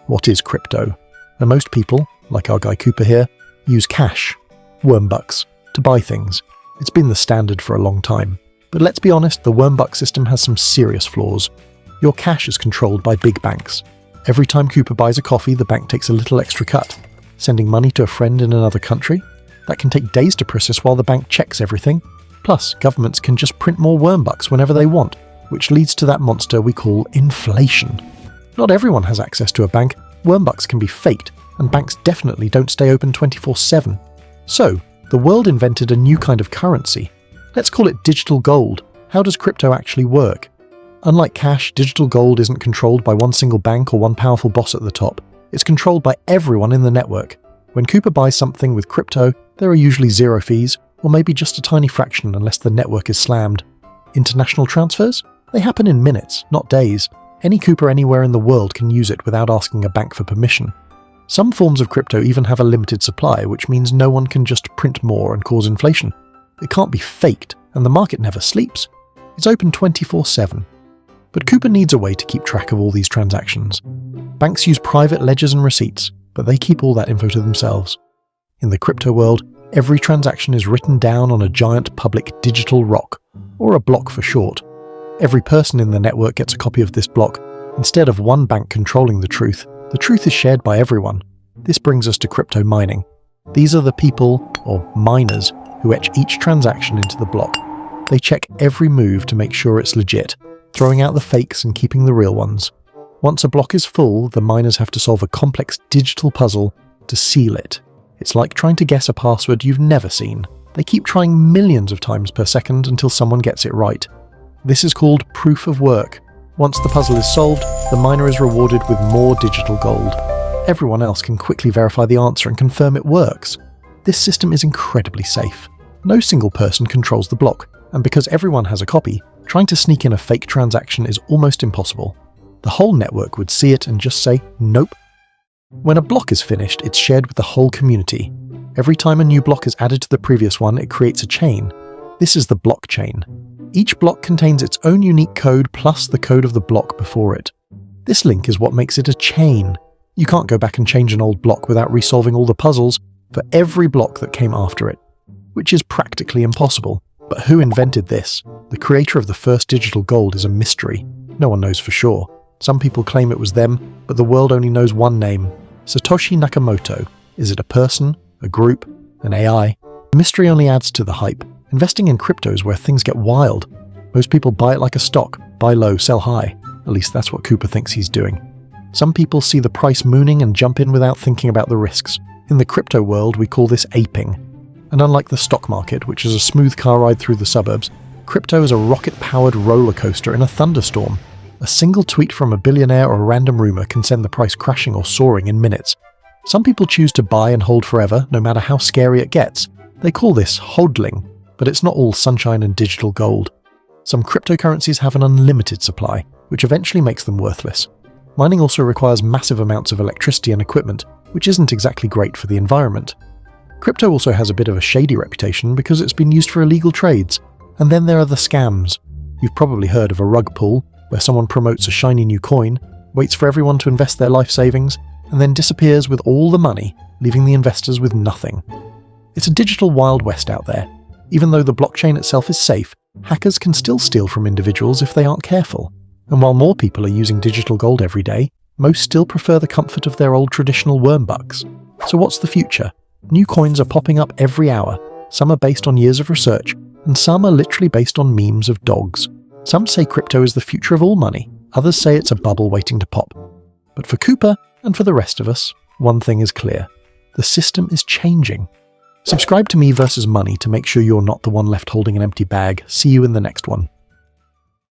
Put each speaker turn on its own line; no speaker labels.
what is crypto? And most people, like our guy Cooper here, use cash, wormbucks, to buy things. It's been the standard for a long time. But let's be honest, the wormbuck system has some serious flaws. Your cash is controlled by big banks. Every time Cooper buys a coffee, the bank takes a little extra cut. Sending money to a friend in another country? That can take days to process while the bank checks everything. Plus, governments can just print more wormbucks whenever they want, which leads to that monster we call inflation. Not everyone has access to a bank. Wormbucks can be faked, and banks definitely don't stay open 24/7. So, the world invented a new kind of currency. Let's call it digital gold. How does crypto actually work? Unlike cash, digital gold isn't controlled by one single bank or one powerful boss at the top. It's controlled by everyone in the network. When Cooper buys something with crypto, there are usually zero fees, or maybe just a tiny fraction unless the network is slammed. International transfers? They happen in minutes, not days. Any Cooper anywhere in the world can use it without asking a bank for permission. Some forms of crypto even have a limited supply, which means no one can just print more and cause inflation. It can't be faked, and the market never sleeps. It's open 24/7. But Cooper needs a way to keep track of all these transactions. Banks use private ledgers and receipts, but they keep all that info to themselves. In the crypto world, every transaction is written down on a giant public digital rock, or a block for short. Every person in the network gets a copy of this block. Instead of one bank controlling the truth is shared by everyone. This brings us to crypto mining. These are the people, or miners, who etch each transaction into the block. They check every move to make sure it's legit, throwing out the fakes and keeping the real ones. Once a block is full, the miners have to solve a complex digital puzzle to seal it. It's like trying to guess a password you've never seen. They keep trying millions of times per second until someone gets it right. This is called proof of work. Once the puzzle is solved, the miner is rewarded with more digital gold. Everyone else can quickly verify the answer and confirm it works. This system is incredibly safe. No single person controls the block, and because everyone has a copy, trying to sneak in a fake transaction is almost impossible. The whole network would see it and just say, nope. When a block is finished, it's shared with the whole community. Every time a new block is added to the previous one, it creates a chain. This is the blockchain. Each block contains its own unique code plus the code of the block before it. This link is what makes it a chain. You can't go back and change an old block without resolving all the puzzles for every block that came after it, which is practically impossible. But who invented this? The creator of the first digital gold is a mystery. No one knows for sure. Some people claim it was them, but the world only knows one name: Satoshi Nakamoto. Is it a person, a group, an AI? The mystery only adds to the hype. Investing in crypto is where things get wild. Most people buy it like a stock, buy low, sell high. At least that's what Cooper thinks he's doing. Some people see the price mooning and jump in without thinking about the risks. In the crypto world, we call this aping. And unlike the stock market, which is a smooth car ride through the suburbs, crypto is a rocket-powered roller coaster in a thunderstorm. A single tweet from a billionaire or a random rumor can send the price crashing or soaring in minutes. Some people choose to buy and hold forever, no matter how scary it gets. They call this hodling, but it's not all sunshine and digital gold. Some cryptocurrencies have an unlimited supply, which eventually makes them worthless. Mining also requires massive amounts of electricity and equipment, which isn't exactly great for the environment. Crypto also has a bit of a shady reputation because it's been used for illegal trades. And then there are the scams. You've probably heard of a rug pull, where someone promotes a shiny new coin, waits for everyone to invest their life savings, and then disappears with all the money, leaving the investors with nothing. It's a digital Wild West out there. Even though the blockchain itself is safe, hackers can still steal from individuals if they aren't careful. And while more people are using digital gold every day, most still prefer the comfort of their old traditional wormbucks. So what's the future? New coins are popping up every hour. Some are based on years of research, and some are literally based on memes of dogs. Some say crypto is the future of all money. Others say it's a bubble waiting to pop. But for Cooper, and for the rest of us, one thing is clear. The system is changing. Subscribe to Me vs. Money to make sure you're not the one left holding an empty bag. See you in the next one.